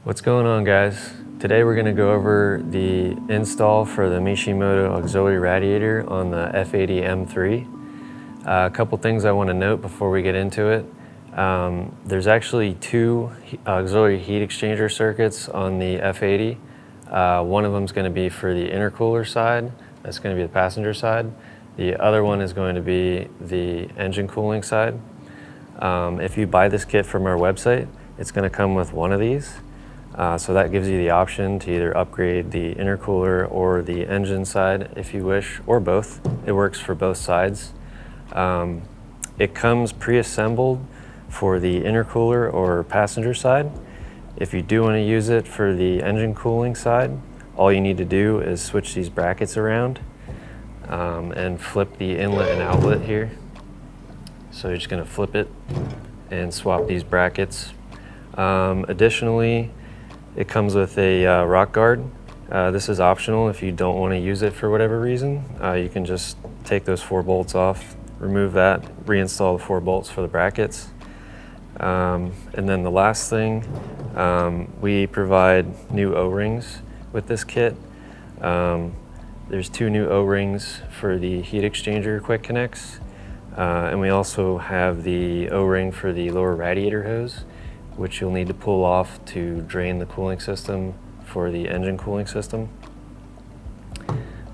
What's going on, guys? Today we're going to go over the install for the Mishimoto Auxiliary Radiator on the F8X M3. A couple things I want to note before we get into it. There's actually two auxiliary heat exchanger circuits on the F8X. One of them is going to be for the intercooler side. That's going to be the passenger side. The other one is going to be the engine cooling side. If you buy this kit from our website, it's going to come with one of these. So that gives you the option to either upgrade the intercooler or the engine side if you wish, or both. It works for both sides. It comes pre-assembled for the intercooler or passenger side. If you do want to use it for the engine cooling side, all you need to do is switch these brackets around and flip the inlet and outlet here. So you're just going to flip it and swap these brackets. Additionally, it comes with a rock guard. This is optional if you don't want to use it for whatever reason. You can just take those 4 bolts off, remove that, reinstall the 4 bolts for the brackets. And then the last thing, we provide new O-rings with this kit. There's 2 new O-rings for the heat exchanger quick connects. And we also have the O-ring for the lower radiator hose, which you'll need to pull off to drain the cooling system for the engine cooling system.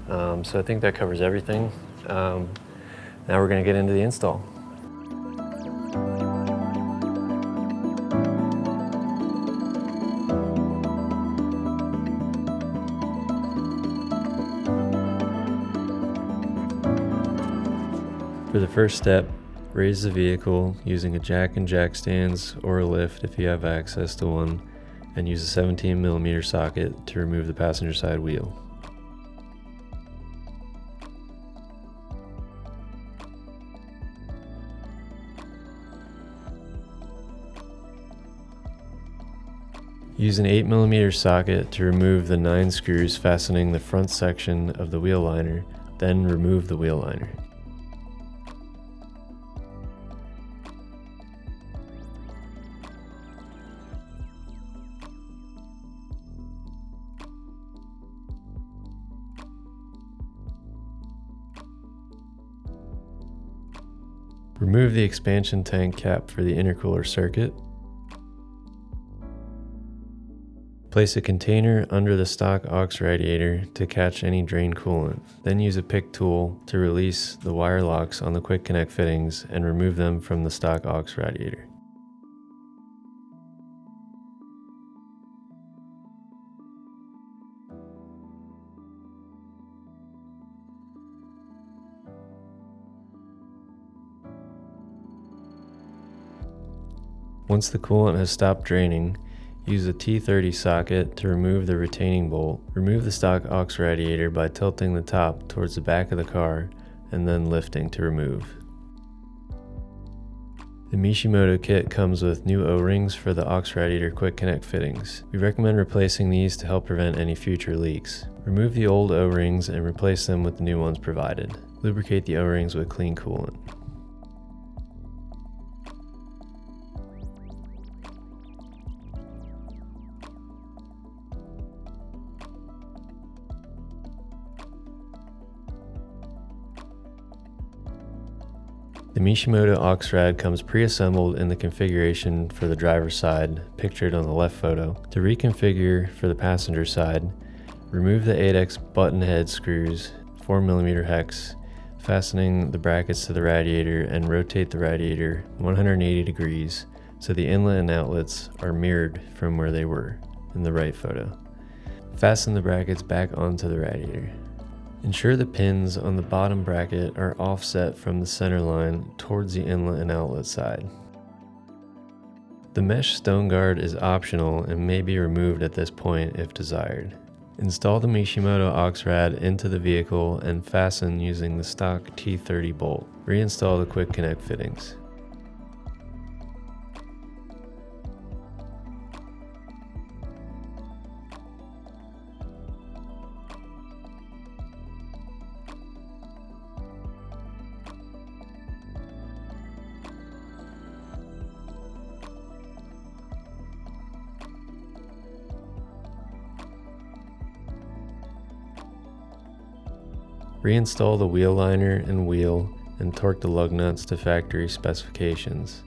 So I think that covers everything. Now we're going to get into the install. For the first step, raise the vehicle using a jack and jack stands or a lift if you have access to one, and use a 17mm socket to remove the passenger side wheel. Use an 8mm socket to remove the 9 screws fastening the front section of the wheel liner, then remove the wheel liner. Remove the expansion tank cap for the intercooler circuit. Place a container under the stock aux radiator to catch any drain coolant. Then use a pick tool to release the wire locks on the quick connect fittings and remove them from the stock aux radiator. Once the coolant has stopped draining, use a T30 socket to remove the retaining bolt. Remove the stock aux radiator by tilting the top towards the back of the car and then lifting to remove. The Mishimoto kit comes with new O-rings for the aux radiator quick connect fittings. We recommend replacing these to help prevent any future leaks. Remove the old O-rings and replace them with the new ones provided. Lubricate the O-rings with clean coolant. The Mishimoto aux rad comes pre-assembled in the configuration for the driver's side, pictured on the left photo. To reconfigure for the passenger side, remove the 8X button head screws, 4mm hex, fastening the brackets to the radiator, and rotate the radiator 180 degrees so the inlet and outlets are mirrored from where they were in the right photo. Fasten the brackets back onto the radiator. Ensure the pins on the bottom bracket are offset from the center line towards the inlet and outlet side. The mesh stone guard is optional and may be removed at this point if desired. Install the Mishimoto aux rad into the vehicle and fasten using the stock T30 bolt. Reinstall the quick connect fittings. Reinstall the wheel liner and wheel and torque the lug nuts to factory specifications.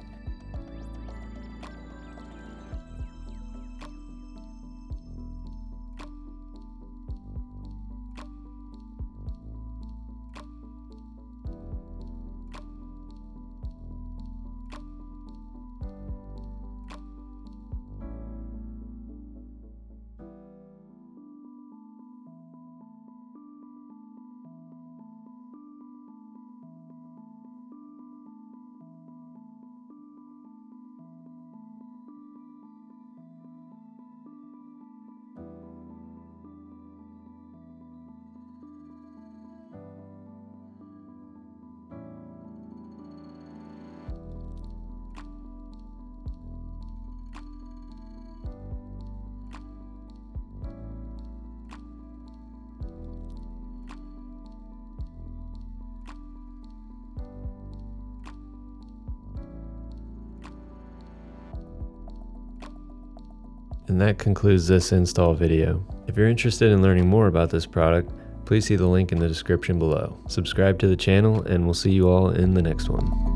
And that concludes this install video. If you're interested in learning more about this product, please see the link in the description below. Subscribe to the channel and we'll see you all in the next one.